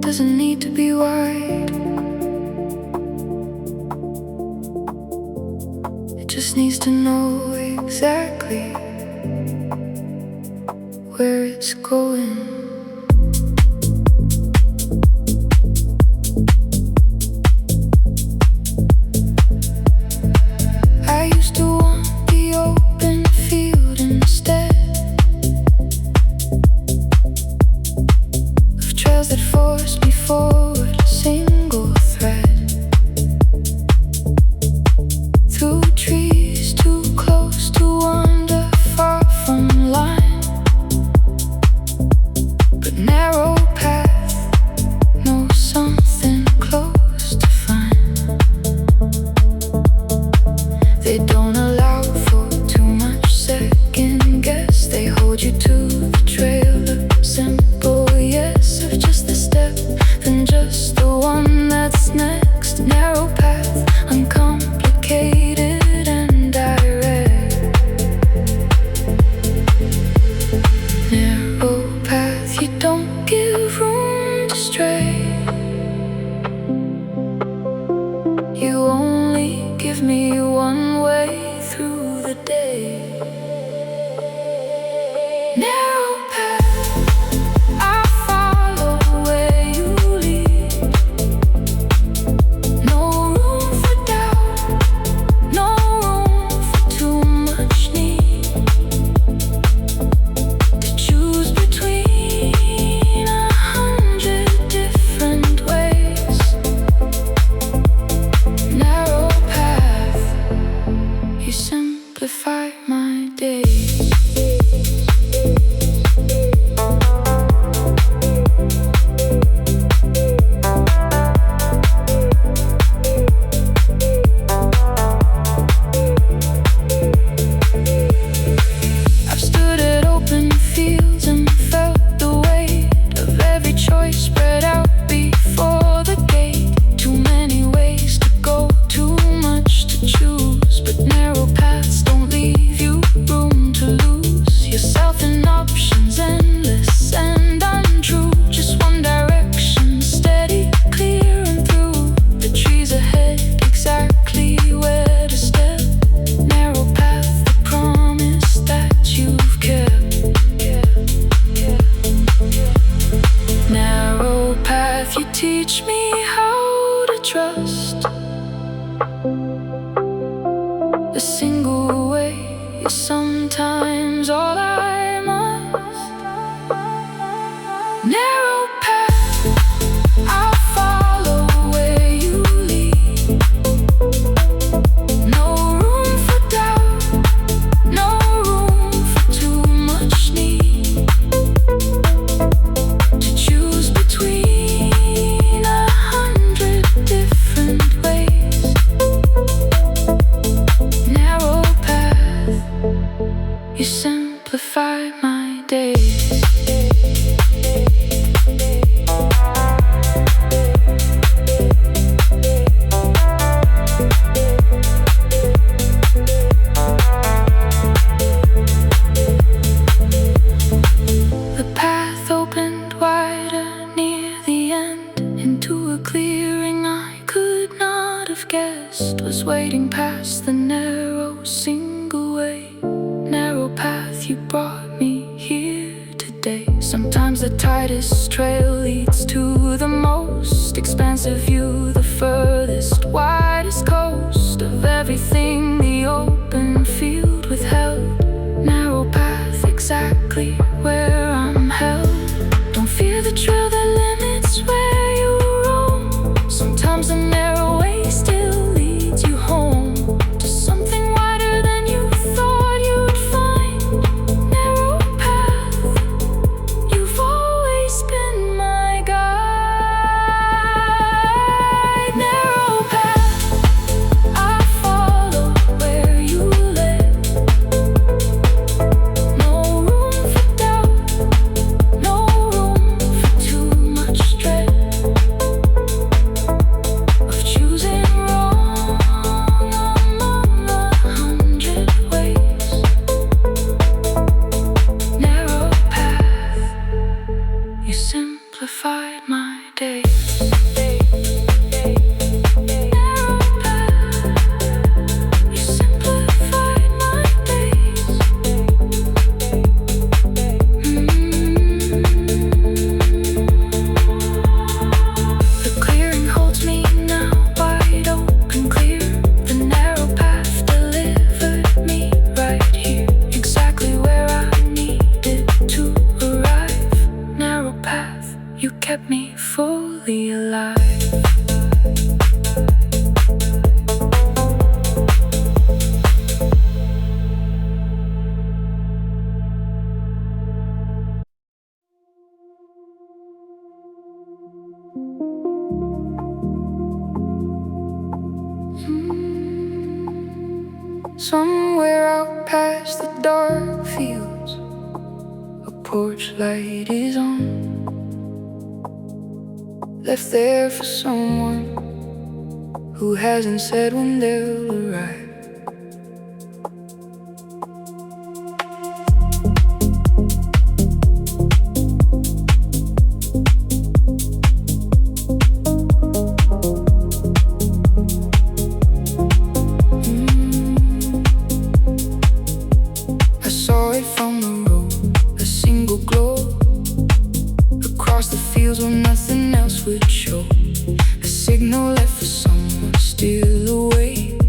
Doesn't need to be wide, it just needs to know exactly where it's going. I used to want the open field instead of trails that forced me forward, a single thread through trees too close to wander, far from line, but narrow path, know something close to find. They don't allow for too much second guess. They hold you to the trail of simple yes, of just the step, then just the one that's next. Narrow path, uncomplicated and direct. Narrow path, you don't give room to stray. You only give me one way through the day. Narrow path, I follow where you lead. No room for doubt, no room for too much need to choose between 100 different ways. Narrow path, you simplify my days. I've stood at open fields and felt the weight of every choice spread out before the gate. Too many ways to go, too much to choose, but narrow paths don't leave you room to lose yourself in options, endless and untrue. Just one direction, steady, clear and through the trees ahead, exactly where to step. Narrow path, the promise that you've kept. Narrow path, you teach me how to trust. A single way is sometimes all I must. Narrow path, I follow where you lead. No room for doubt, no room for too much need to choose between 100 different ways. Narrow path, you simplify my days. The path opened wider near the end, into a clearing I could not have guessed was waiting past the narrow single way. Narrow path, you brought me here today. Sometimes the tightest trail leads to the most expansive view, the furthest, widest coast of everything the open field withheld. Narrow path, exactly where I'm held. Don't fear the trail that limits where you roam. Sometimes the narrow way still leads you home to something wider than you thought you'd find. Narrow path, you've always been my guide. Somewhere out past the dark fields, a porch light is on, left there for someone who hasn't said when they'll arrive. I saw it from the road, a single glow across the fields where nothing else would show. A signal left for someone still awake,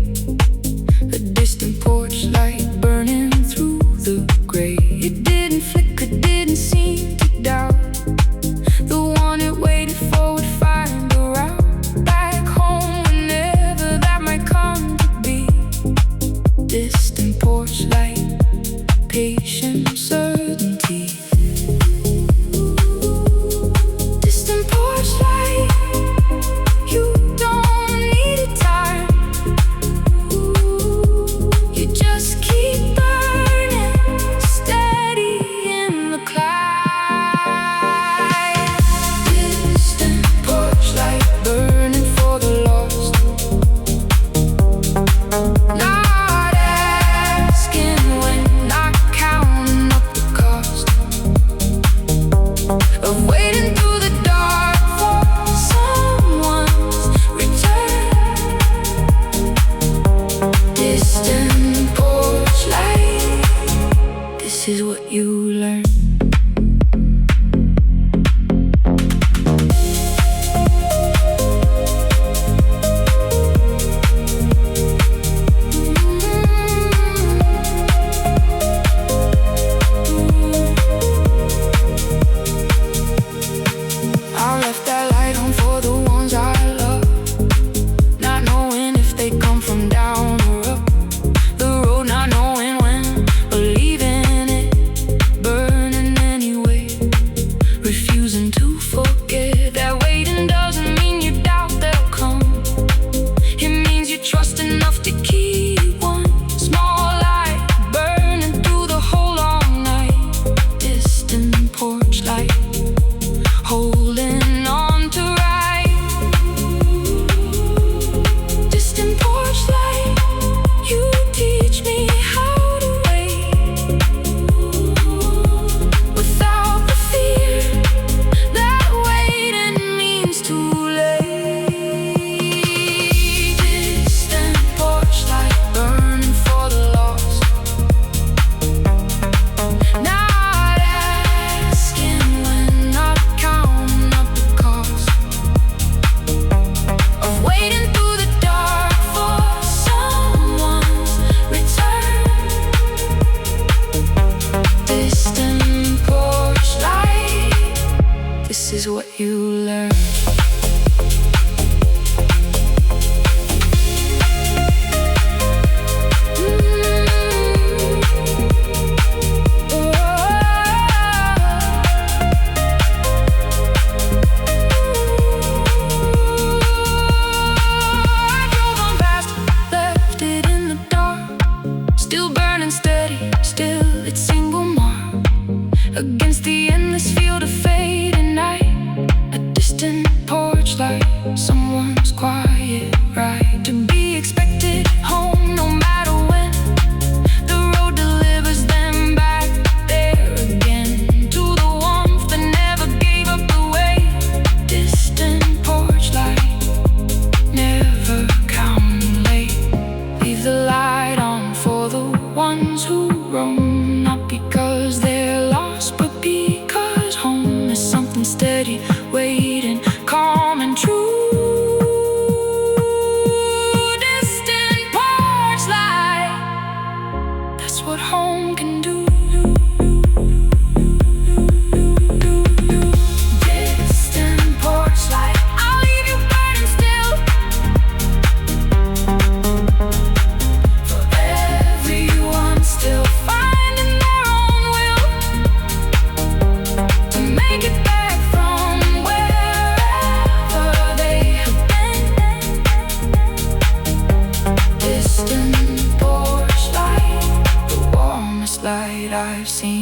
I've seen.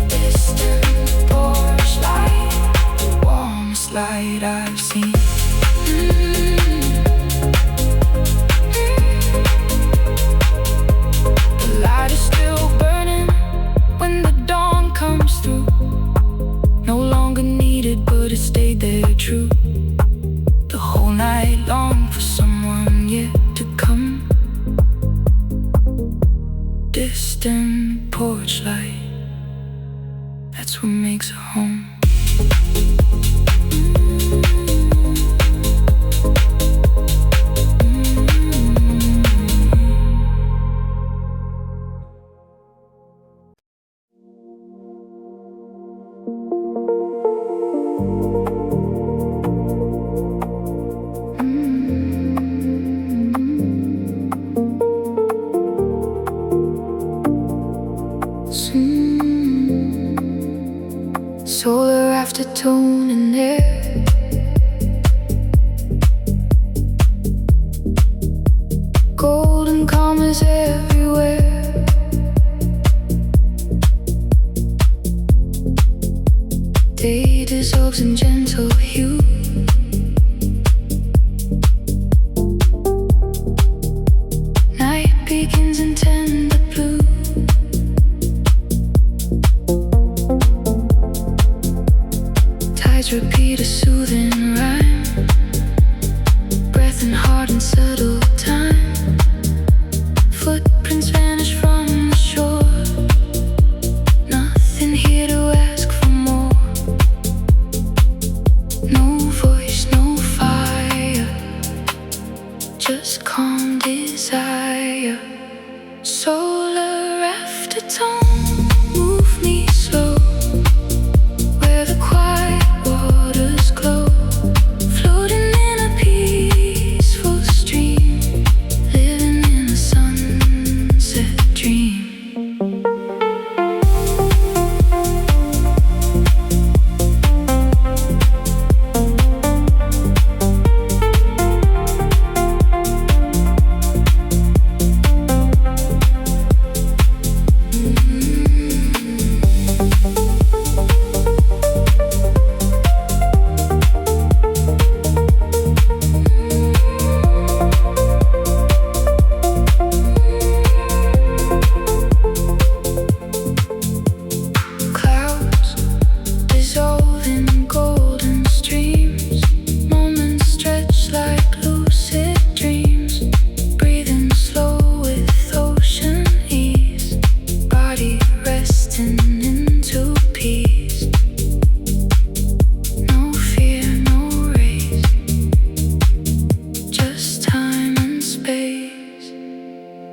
Distant porch light, the warmest light I've seen. The light is still burning when the dawn comes through. No longer needed, but it stayed there true. The whole night long for someone yet to come. Distant porch light, that's what makes a home. Solar aftertone in there, golden commas everywhere. Day dissolves in gentle hue. Night begins in tender blue. Repeat a soothing rhyme, breath and heart in subtle time. Footprints vanish from the shore. Nothing here to ask for more. No voice, no fire, just calm desire. Solar aftertone, move me slow where the quiet waters glow, floating in a peaceful stream, living in a sunset dream.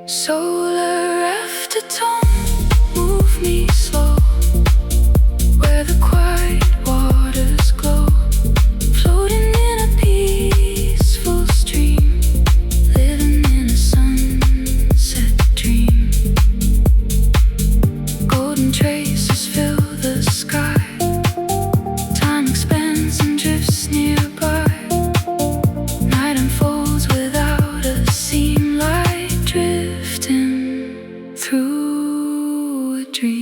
Solar aftertone, move me slow where the quiet waters glow, floating in a peaceful stream, living in a sunset dream. Golden traces fill the sky, time expands and drifts nearby. Night unfolds without a seam, light drifting through a dream.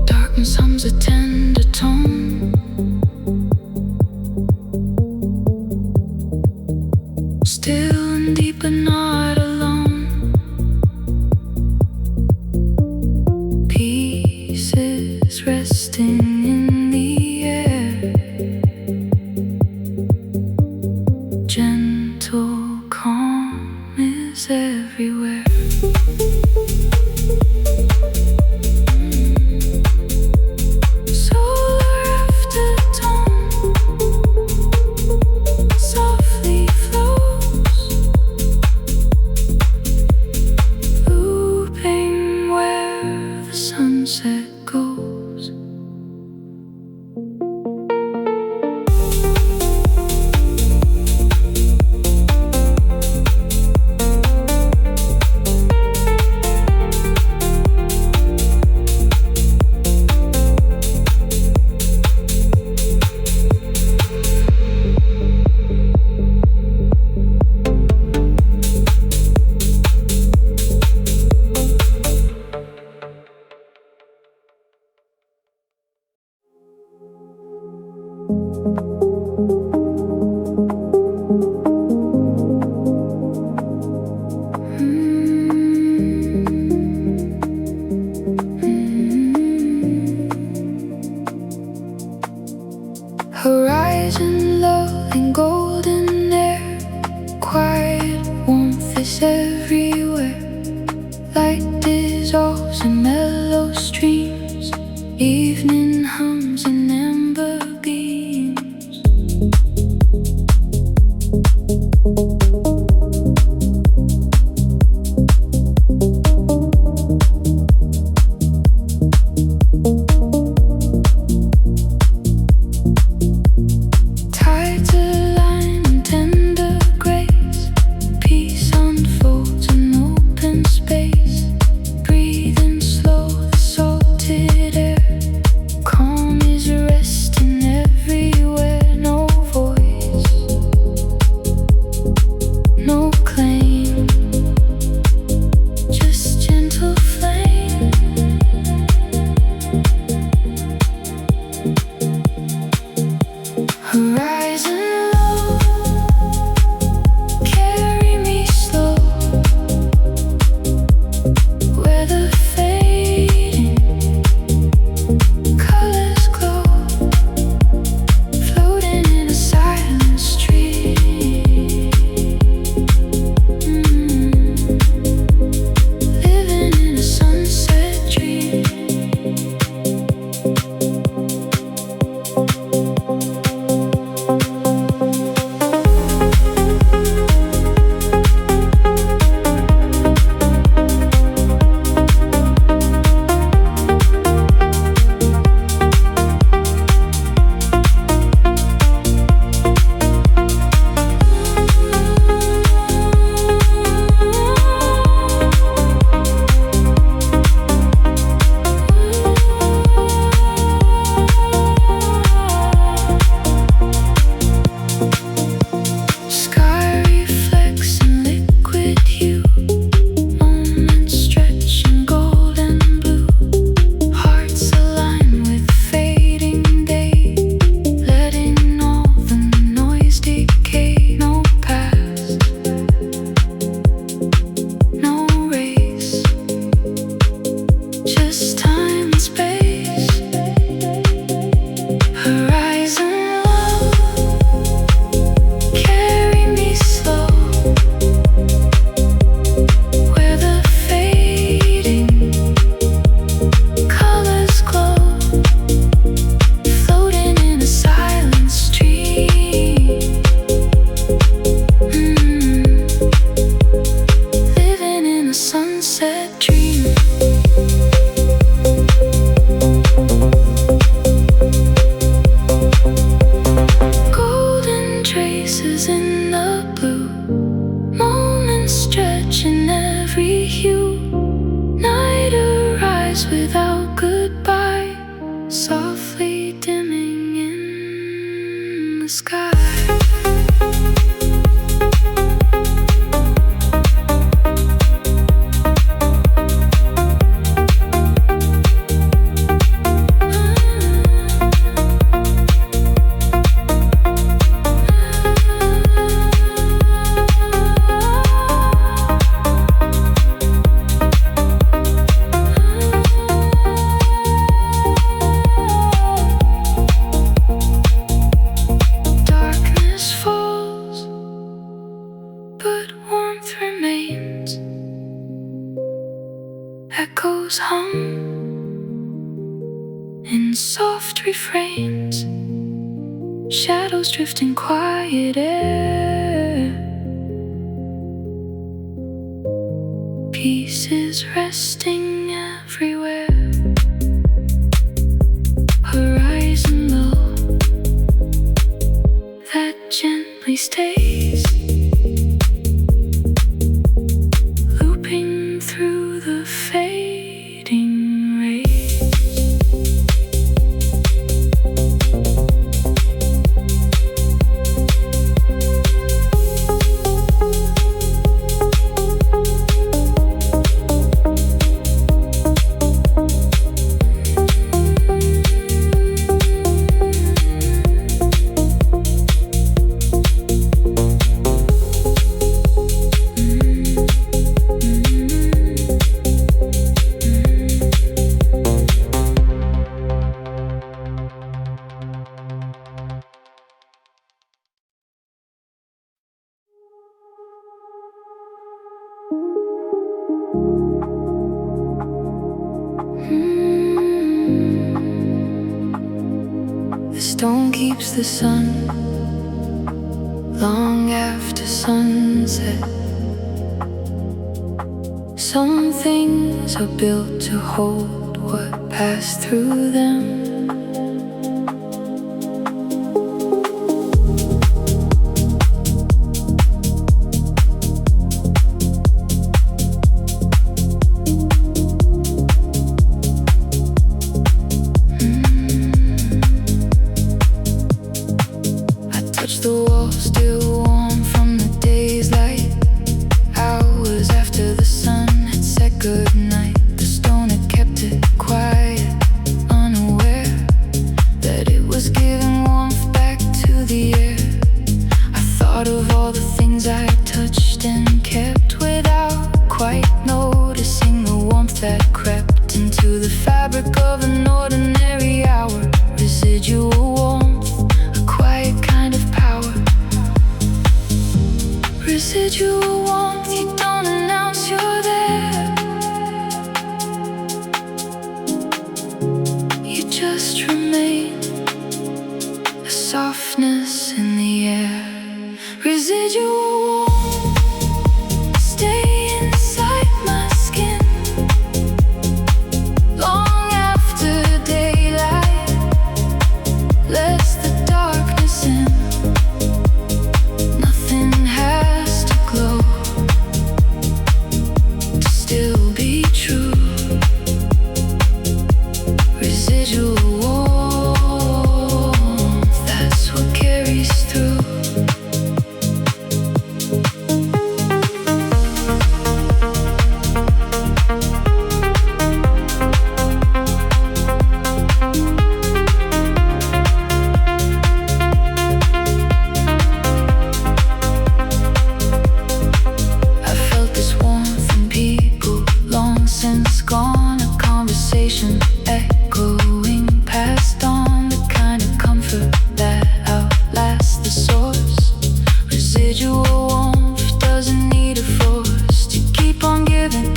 Darkness hums a tender tone, still and deep but not alone. Pieces resting in the air, gentle calm is everywhere. echoes hum in soft refrains, shadows drift in quiet air. Peace is resting everywhere. Horizon low that gently stays, looping through the fading rays. The stone keeps the sun long after sunset. Some things are built to hold what passed through them. The wall still warm from the day's light. Hours after the sun had said goodnight, the stone had kept it quiet, unaware that it was giving warmth back to the air. I thought of all the things I touched and kept without quite noticing the warmth that crept into the fabric of an ordinary hour. Residual warmth, a quiet kind of power. Residual warmth, you don't announce you're there. You just remain, a softness in the air. Residual warmth, stay inside my skin long after daylight lets the darkness in. Nothing has to glow to still be true. Residual warmth, that's what carries through. I felt this warmth in people long since gone, a conversation echoing passed on, the kind of comfort that outlasts the source. Residual warmth doesn't need a force to keep on giving,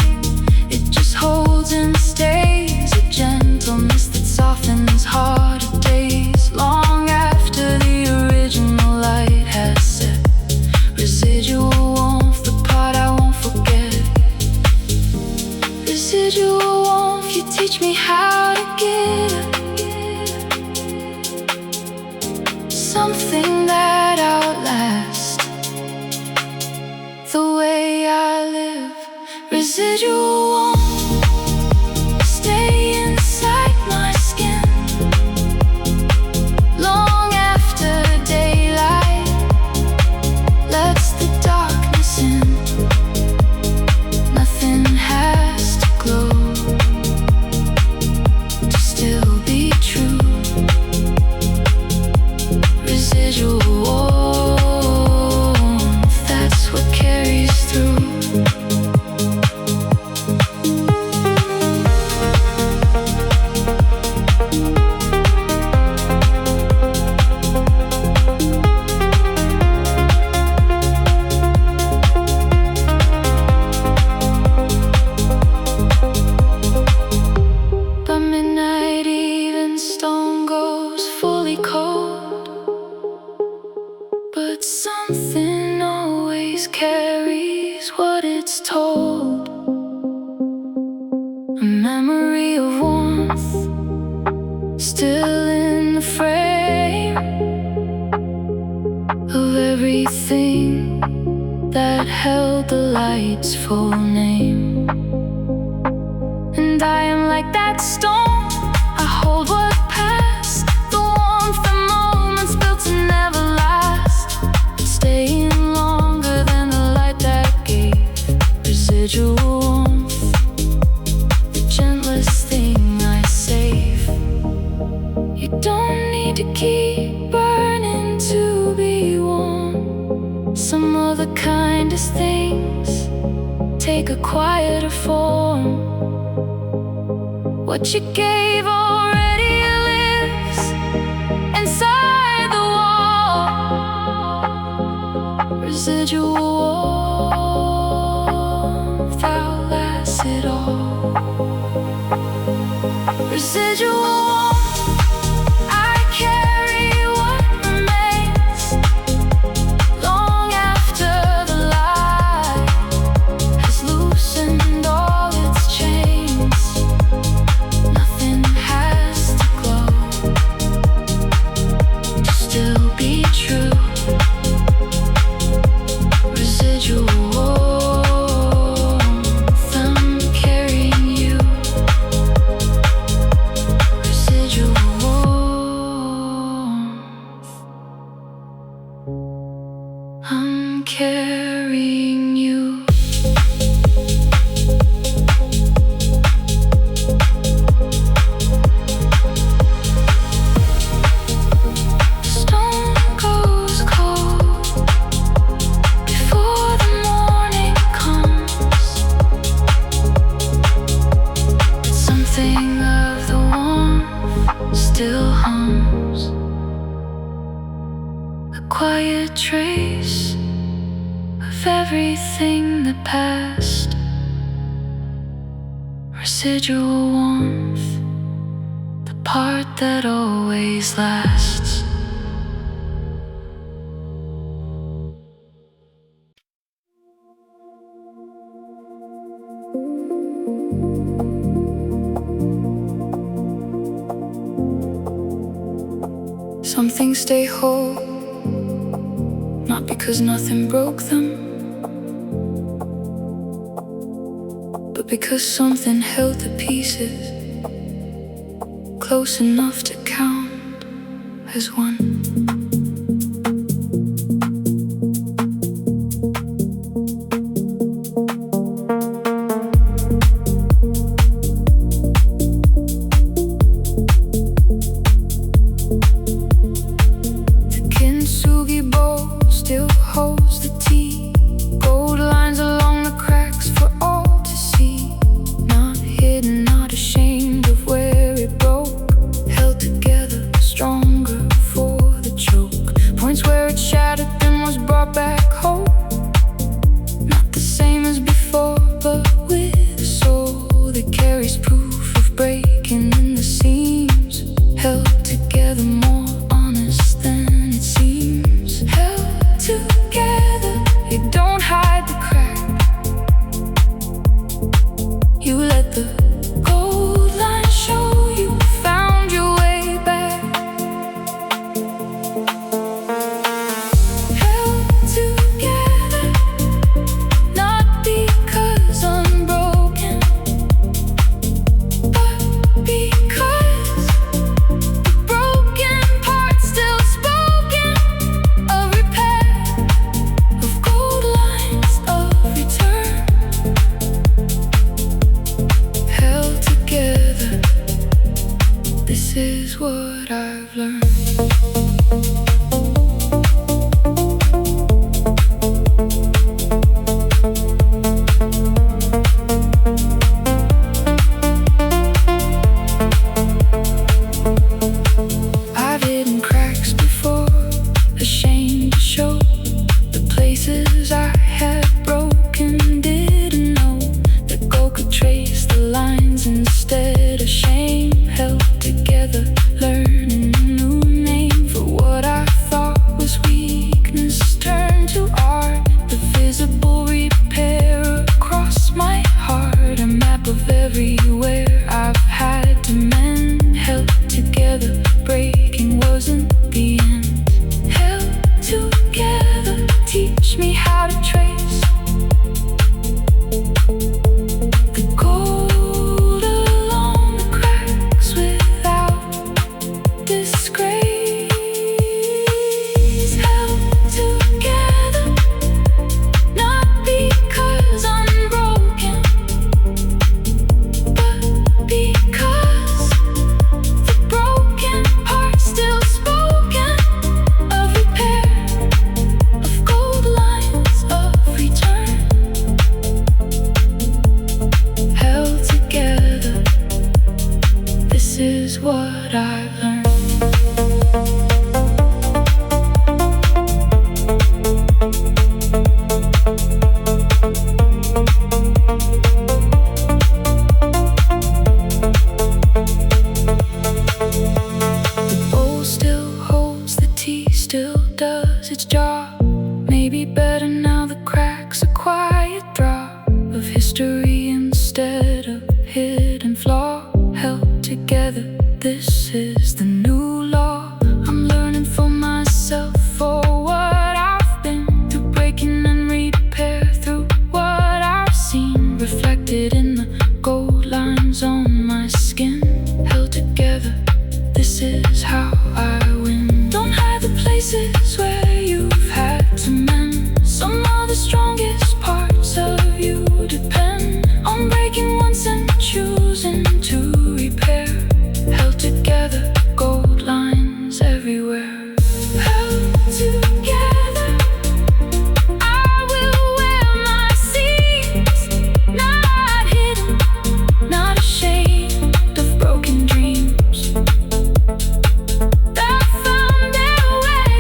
it just holds and stays, a gentleness that softens harder days long after the original light has set. Residual warmth, the part I won't forget. Residual warmth, you teach me how to give something that outlasts the way I live. Residual warmth, stay inside my skin long after daylight lets the darkness in. Nothing has to glow to still be true. Residual warmth, that's what carries through. that held the light's full name. And I am like that stone, I hold what passed, the warmth of moments built to never last, staying longer than the light that gave residual warmth, the gentlest thing I save. You don't need to keep burning to be warm. Some of the kindest things take a quieter form. What you gave already lives inside the wall. Residual warmth outlasts it all. Residual warmth, I carry what remains long after the light has loosened all its chains. Nothing has to glow to still be true. Residual warmth, I'm carrying you. Residual warmth, I'm carrying you. Stone goes cold before the morning comes, but something of the warmth still hums, a quiet trace of everything that passed. Residual warmth, the part that always lasts. Some things stay whole, not because nothing broke them, but because something held the pieces close enough to count as one. The kintsugi bowl still holds the tea, gold lines along the cracks for all to see. Not hidden, not ashamed of where it broke, held together, stronger for the choke. Points where it shattered then was brought back whole. Not the same as before, but with a soul that carries proof of breaking in the seams. Held together, more honest than it seems. Held together, you don't hide the crack. You let the gold line show you found your way back. Held together, not because I'm broken, but because the broken part's still spoken of repair, of gold lines of return. Held together, this is what I've learned. I've hidden cracks before, ashamed to show the places I had broken. Didn't know that gold could trace the lines instead of shame. Held together, learned what I've learned. The bowl still holds the tea, still does its job. Maybe better now, the cracks, a quiet drop of history instead of hidden flaw. Held together, this is the new law. I'm learning for myself, for what I've been through, breaking and repair through what I've seen, reflected in the gold lines on my skin. Held together, this is how I win. Don't hide the places where you've had to mend. Some of the strongest parts of you depend on breaking once and choosing to repair. Held together, gold lines everywhere. Held together, I will wear my seams, not hidden, not ashamed of broken dreams that found their way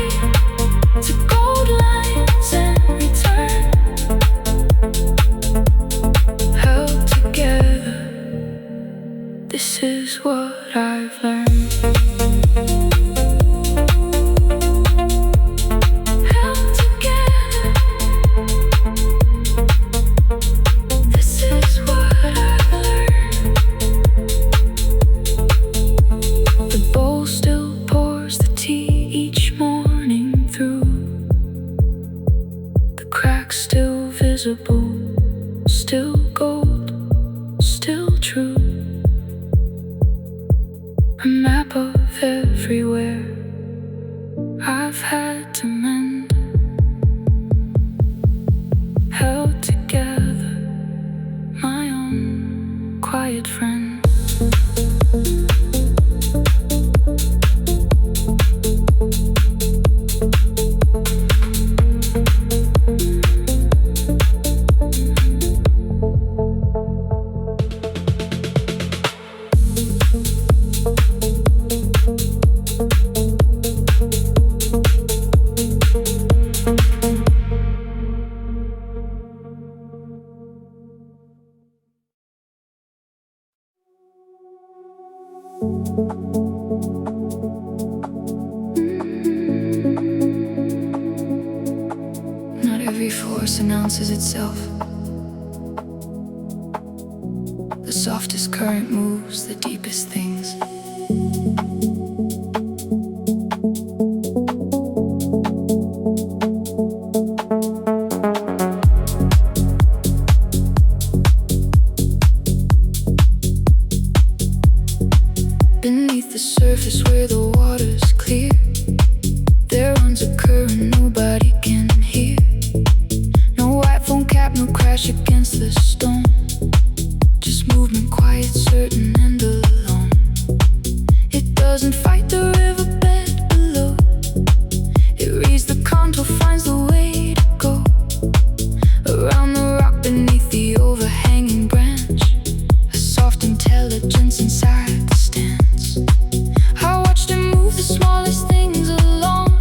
to gold lines and return. Held together, this is what I've learned. Held together, this is what I've learned. The bowl still pours the tea each morning through. The cracks still visible, still gold, still true. A map of everywhere I've had to mend. Held together, my own quiet friend. Not every force announces itself. The softest current moves the deepest things. Beneath the surface where the water's clear, there runs a current nobody can hear. No white phone cap, no crash against the stone. Just movement quiet, certain and alone. It doesn't fight the riverbed below. It reads the contour, finds the way to go. Around the rock beneath the overhanging branch, a soft intelligence inside the stance. I watched him move the smallest things along.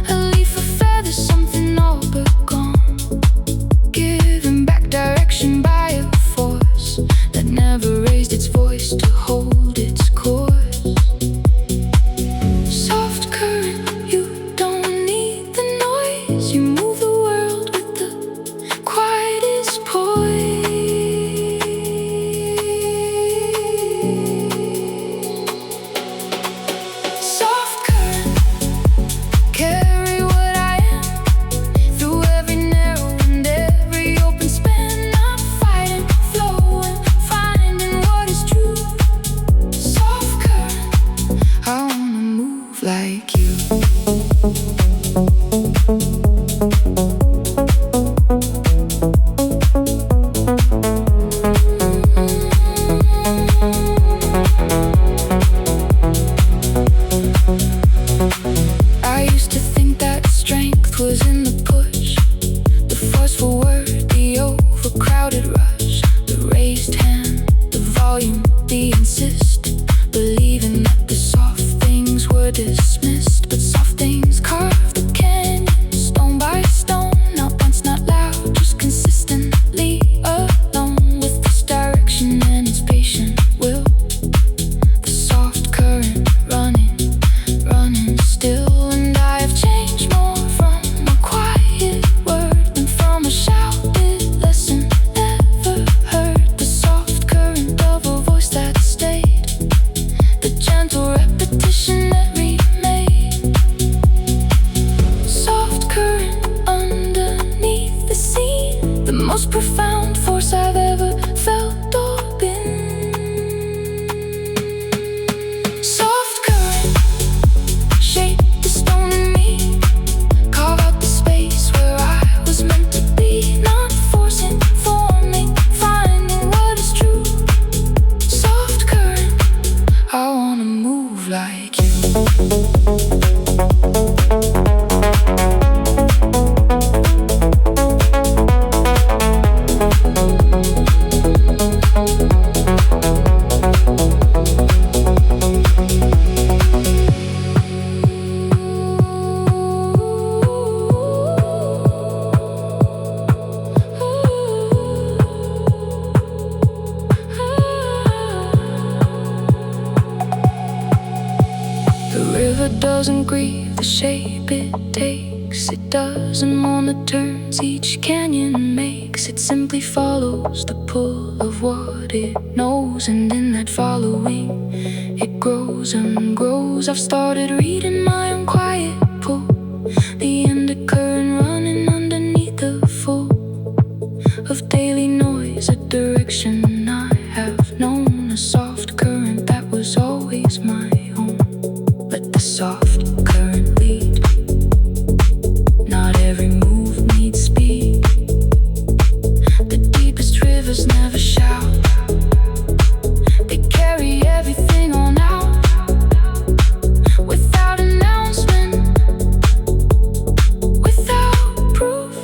A leaf, a feather, something all but gone. Giving back direction by a force that never raised its voice to hold its course. the most profound force I've ever felt or been. Soft current, shape the stone in me, carve out the space where I was meant to be. Not forcing, forming, finding what is true. Soft current, I wanna move like you. The river doesn't grieve the shape it takes. It doesn't mourn the turns each canyon makes. It simply follows the pull of what it knows, and in that following, it grows and grows. I've started reading my own quiet pull, the undercurrent running underneath the full of daily noise, a direction I have known, a soft current that was always my own. Let the soft current lead. Not every move needs speed. The deepest rivers never shout. They carry everything on out without announcement, without proof.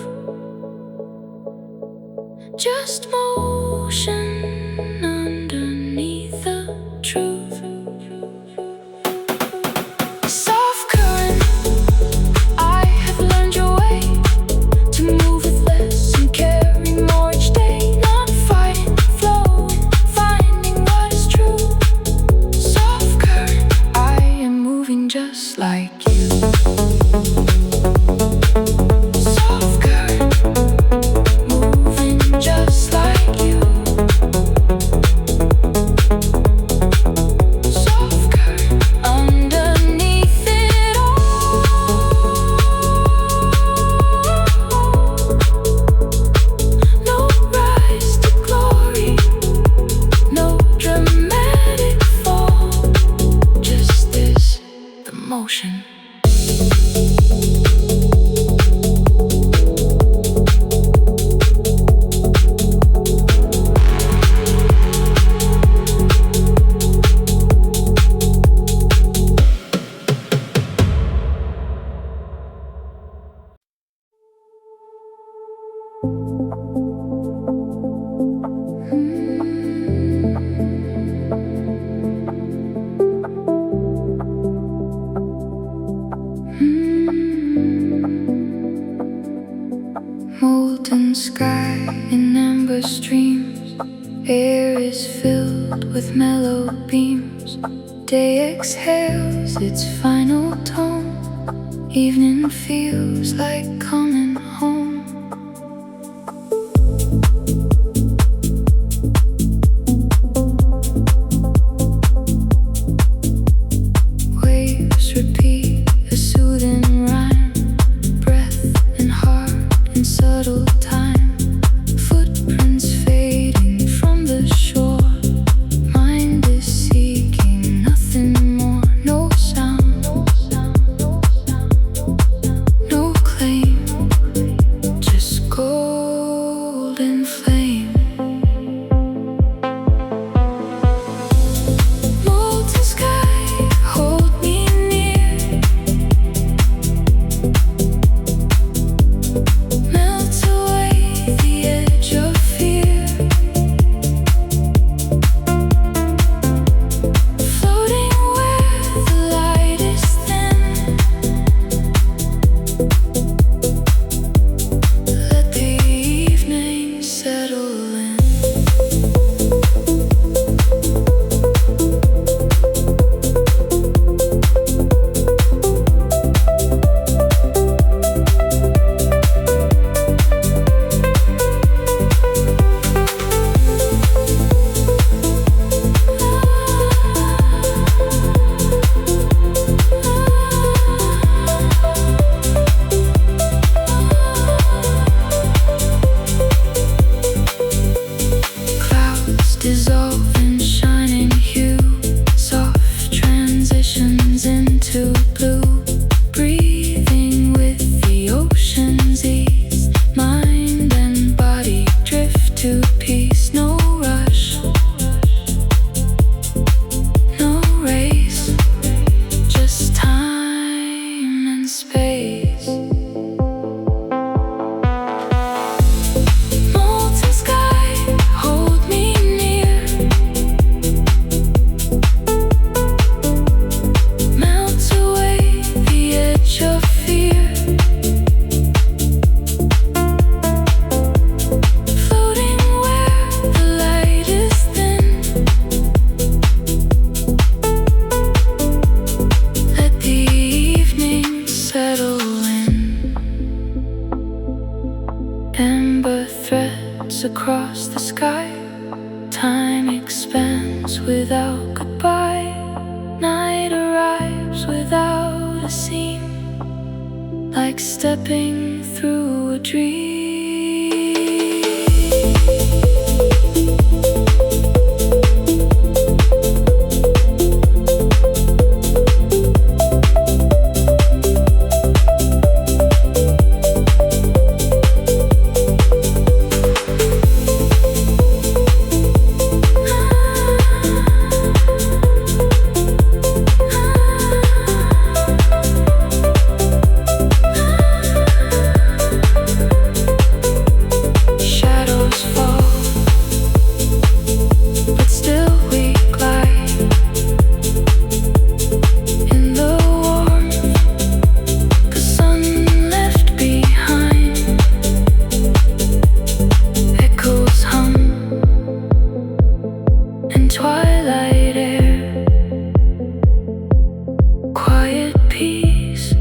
Just motion underneath the truth. Soft current, I have learned your way, to move with less and carry more each day. Not fighting, flowing, finding what is true. Soft current, I am moving just like you. Soft current, moving just like you. Soft current, underneath it all. No rise to glory, no dramatic fall, just this, the motion. Molten sky in amber streams, air is filled with mellow beams. Day exhales its final tone, evening feels like coming home. Waves repeat a soothing rhyme, breath and heart in subtle time. Footprints fading from the shore, mind is seeking nothing more. No sound, no claim, just golden flame. Molten sky, hold me near. Melt away the edge of fear. Floating where the light is thin. Let the evening settle threads across the sky. Time expands without goodbye. Night arrives without a seam, like stepping through a dream. Twilight air, quiet peace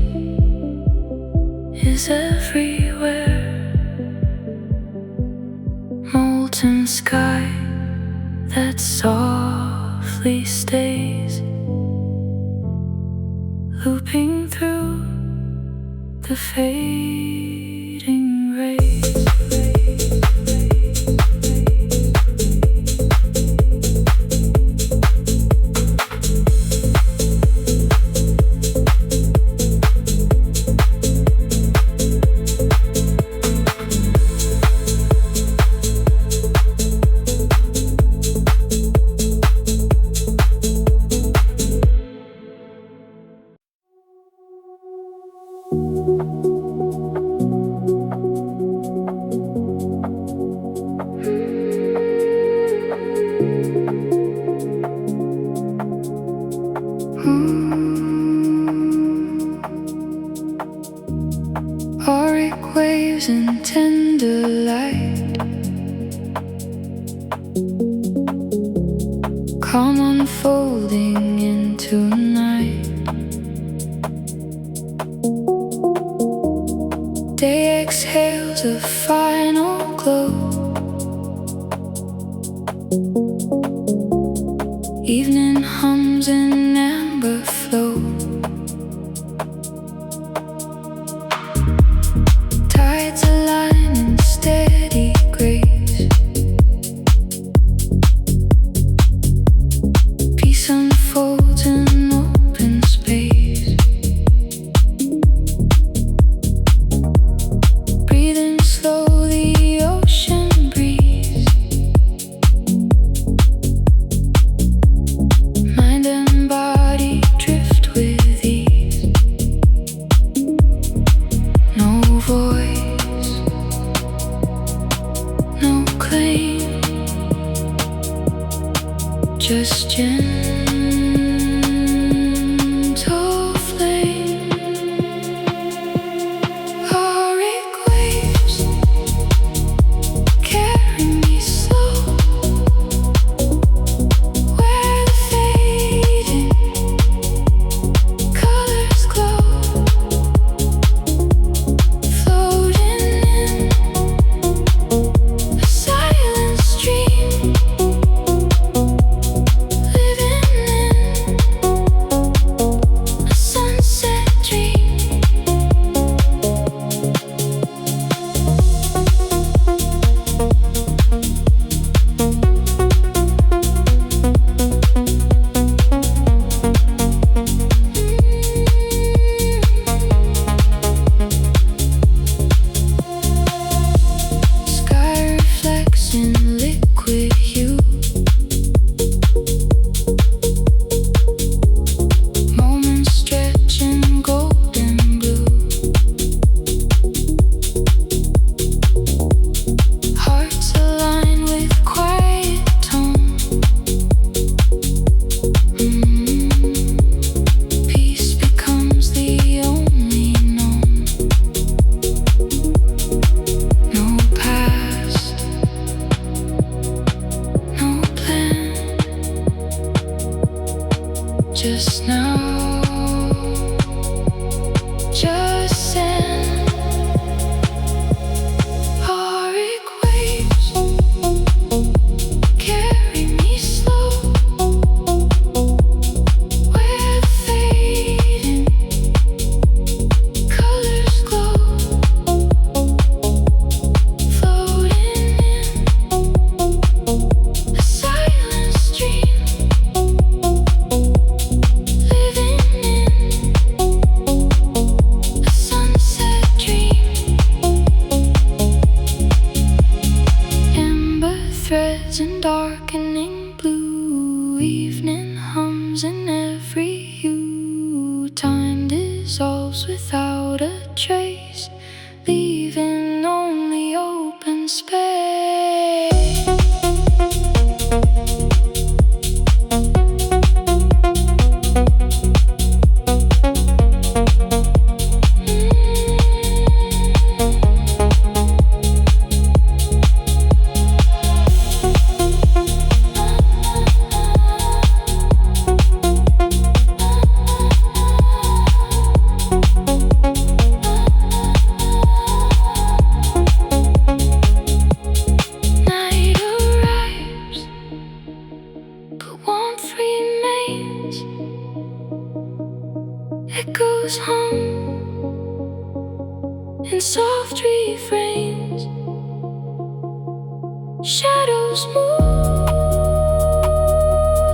is everywhere. Molten sky that softly stays, looping through the fading rays. Auric waves in tender light, calm unfolding into night. Day exhales a final glow, evening hums in amber flow. Tides align in steady grace, peace unfolds in open space. Breathing slowly, ocean breeze, mind and body drift with ease. No voice, no claim, just gentle flame. Auric waves carry me slow, where the fading colors glow, floating in a silent stream, living skies and darkening blue. Evening hums in every hue. Time dissolves without a trace, leaving only open space. Echoes hum in soft refrains. Shadows move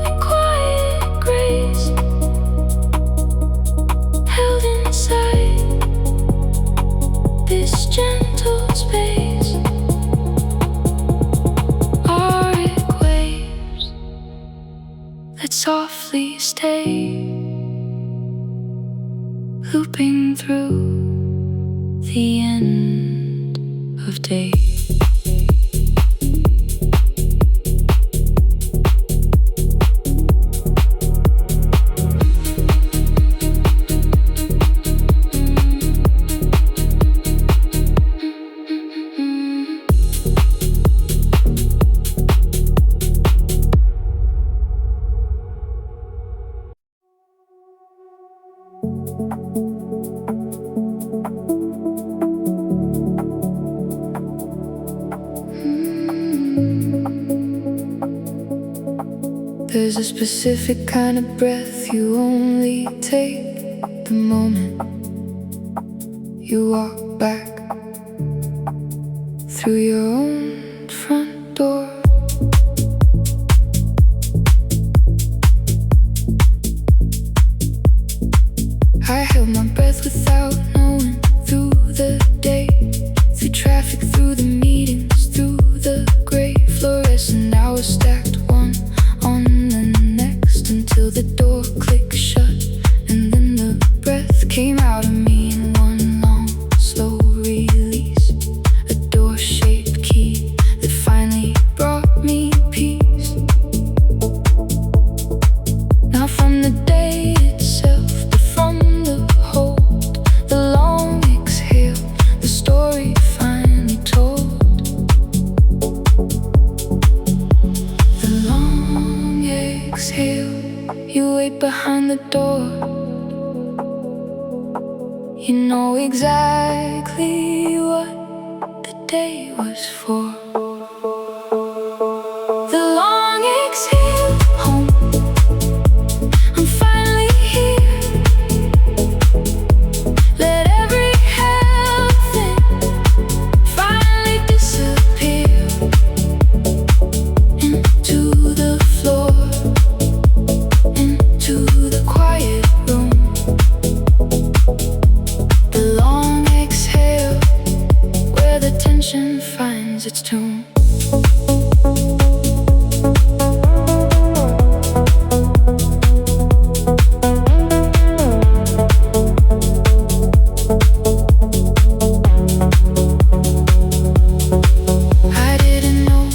in quiet grace, held inside this gentle space. Auric waves that softly stay, looping through the end of day. There's a specific kind of breath you only take the moment you walk back through your own front door. I held my breath without knowing, through the day, through traffic, through the meetings, through the gray fluorescent hours stacked one on the next, until the door clicked shut, and then the breath came out of me in one long, slow release. A door-shaped key that finally brought me peace. Not from the day itself, but from the hold, the long exhale, the story finally told. The long exhale, you wait behind the door. You know exactly what the day was for. The long exhale, home, I'm finally here. Let every hell thing finally disappear into the floor, into the quiet room. The long exhale, where the tension finds its tune. I didn't know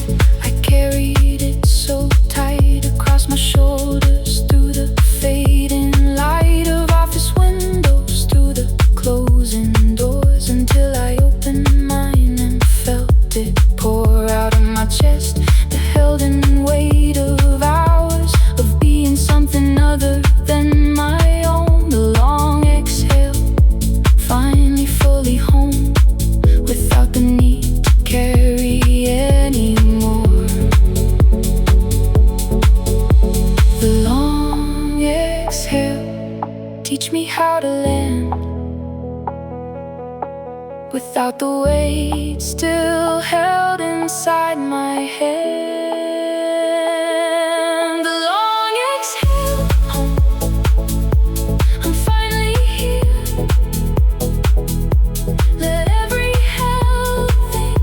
I carried it so tight across my shoulders, through the fading light of office windows, through the closing doors, until I opened mine and felt it pour out of my chest. The held-in weight of hours of being something other than my own. The long exhale, finally fully home, without the need to carry anymore. The long exhale, teach me how to land without the weight still held inside my hand. The long exhale, home, I'm finally here. Let every hell thing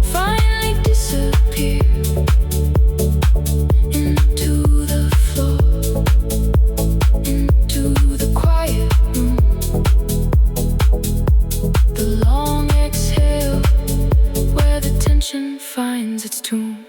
finally disappear tension finds its tomb.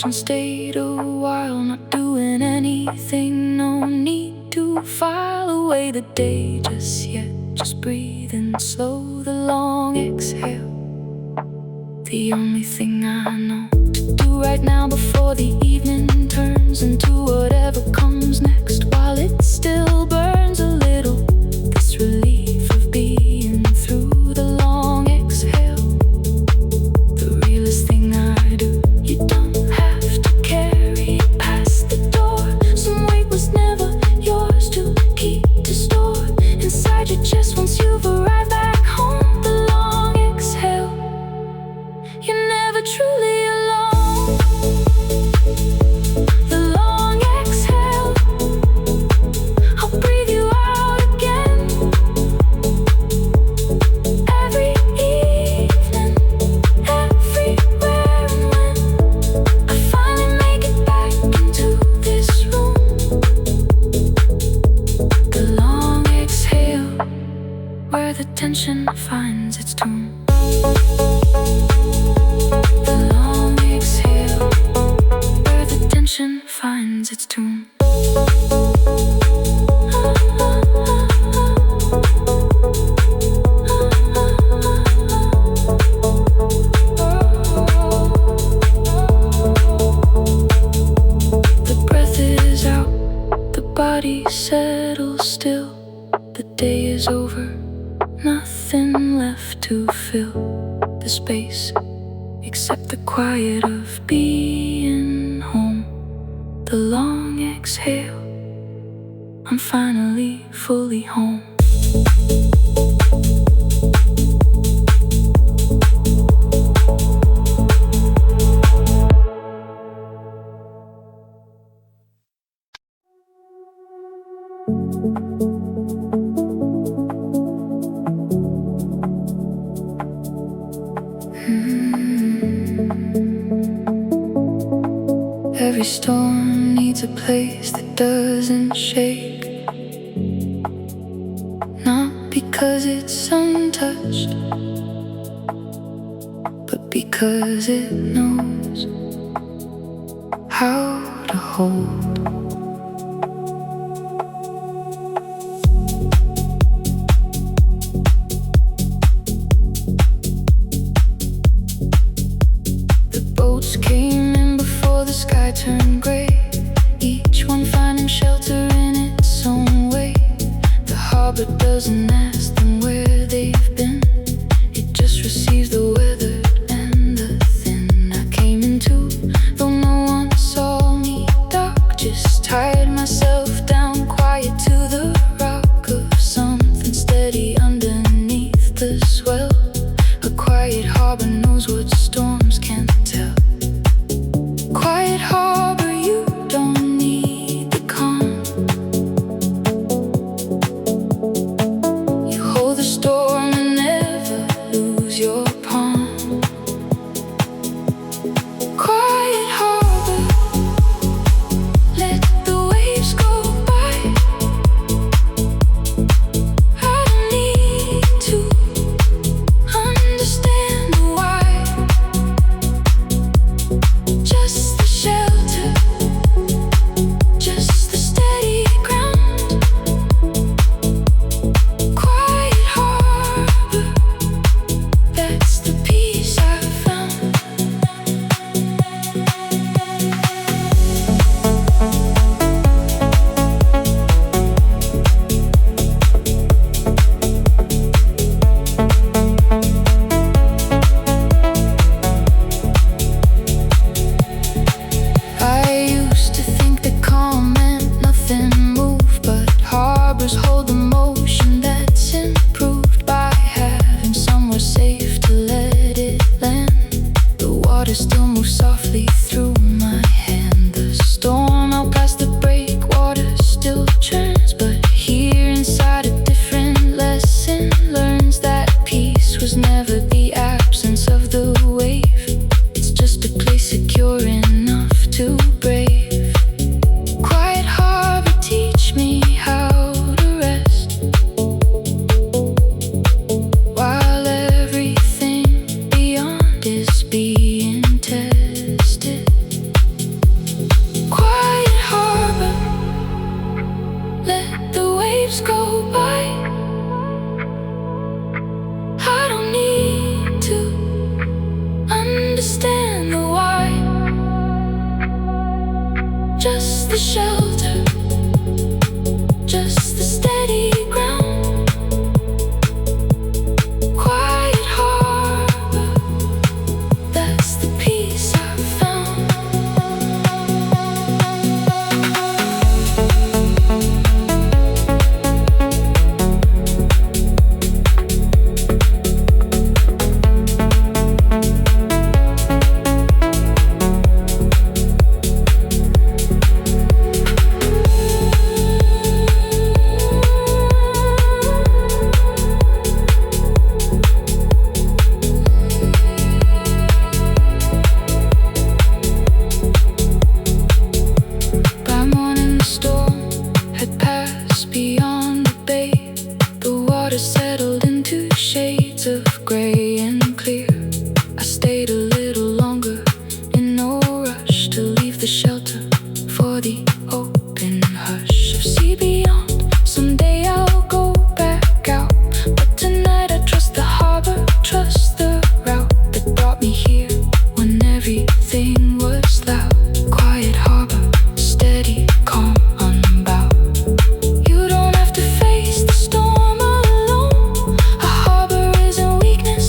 And stayed a while, not doing anything. No need to file away the day just yet. Just breathing slow, the long exhale. The only thing I know to do right now before the evening turns into whatever comes next. While it still burns a little, this relief of being through the long exhale. The realest thing I do, you don't have to carry it past the door. Some weight was never yours to keep, to store inside your chest once you've arrived back home. The long exhale, you're never truly alone. The long exhale, I'll breathe you out again. Every evening, everywhere, and when I finally make it back into this room, the long exhale, where the tension finds its tomb. The long exhale, where the tension finds its tomb. The breath is out, the body settles still. The day is over, nothing left to fill the space except the quiet of being home. The long exhale, I'm finally fully home. Every storm needs a place that doesn't shake. Not because it's untouched, but because it knows how to hold. The boats came in before the sky turned gray, each one finding shelter in its own way. The harbor doesn't ask them where they've been, it just receives the weather and the thin. I came into, though no one saw me dock, just tied myself down quiet to the rock of something steady underneath the swell. A quiet harbor knows what storms can't tell. Quiet harbor, you don't need the calm. You hold the storm and never lose your palm. Quiet harbor, let the waves go by. I don't need to understand why. the shelter, just the steady ground. Quiet harbor, that's the peace I found. By morning the storm had passed beyond the bay. The water settled into shades of grey and clear. I stayed a little longer, in no rush to leave the shelter for the open hush of sea beyond. Someday I'll go back out, but tonight I trust the harbor, trust the route that brought me here when everything was loud. Quiet harbor, steady, calm, unbowed. You don't have to face the storm alone. A harbor isn't weakness,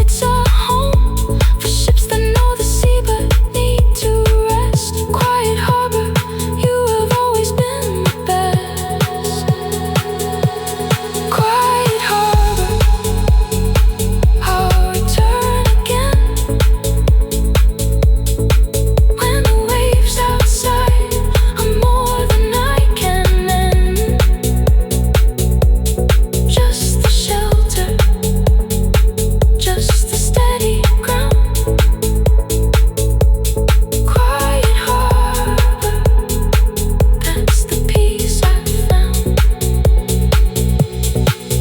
it's a home for ships that know the sea but need to rest. Quiet harbor, you have always been the best. Quiet harbor, I'll return again when the waves outside are more than I can mend. Just the shelter, just the steady ground. Quiet harbor, that's the peace I found.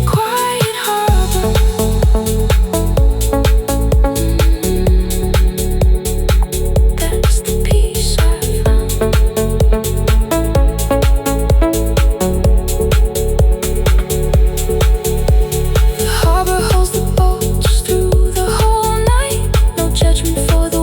Quiet harbor, that's the peace I found. The harbor holds the boats through the whole night. No judgment for the